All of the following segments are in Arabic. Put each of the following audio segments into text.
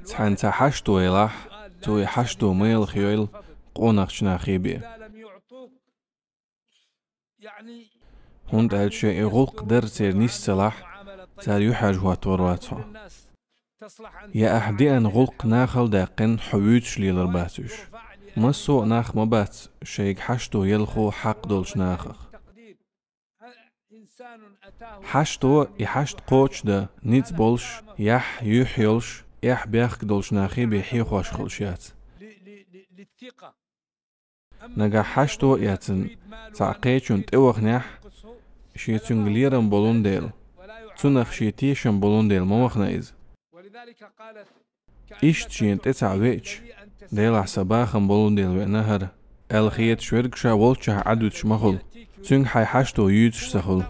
تحن تحشتو يلاح توي حشتو ميل خيول قونخشنا خيبي هند الشيء غلق درسير نيستلاح تار يحاج هو تورواتها يا أحدي أن غلق ناخل داقن حويتش ليلرباتوش مسو ناخ مبات شيك حشتو يلخو حق دولش ناخخ حشتو يحشت قوش دا نيت بولش يح يحيلش يح بيخ دولش ناخي بيحي خوش خلشيات نجا حشتو ياتن تعقيتشون توخ نح شيتون غليرن بولون ديل تنخ شيتيشن بولون ديل موخنايز إشت شين تسع ويتش ديل صباخن بولون ديل وينهر الخيت شوركشا ولشا عدوتش مخل تنخ حي حشتو يوتش سخل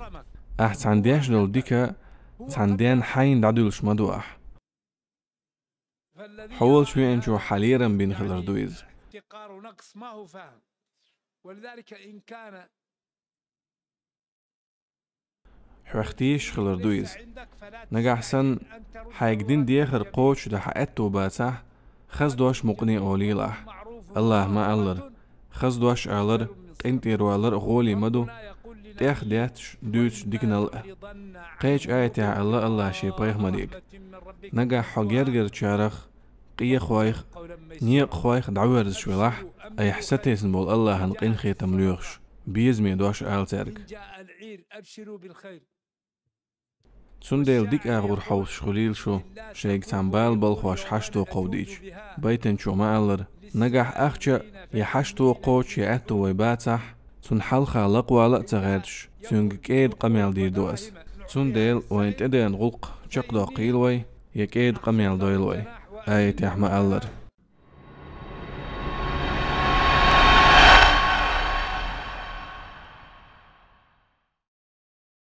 تانديش دول ديكا تاندين حين دادولش مدوح حول شوي انجو حاليرا بين خلردويز حوختيش خلردويز نجح سن حيقدين ديخر قوش دا حقتو باتح خزدوش مقني أوليلاح الله ما ألر خزدوش ألر انتير والر غولي مدو تيخ دياتش دوتش ديكنال قيش آيتها الله شي بايخ مديك نجح حقيرجر تشارخ قيه خوايخ نيق خوايخ دعورز شولاح أي حستيسن بول الله هنقين خيتم ليوخش بيزمي دوش آل تارك سنديل ديك آغور حوش خليل شو شيك تنبال بالخواش حشتو قوديش بيتن شو ما ألر نجح أخشى يحشتو قوش يأتو ويباتح تون حلقة لقوة لا تغادش تون كيد قميل دير دوس تون ديل وين تدين غلق شق دو قيلوي يكيد قميل دويلوي آية يحمى ألر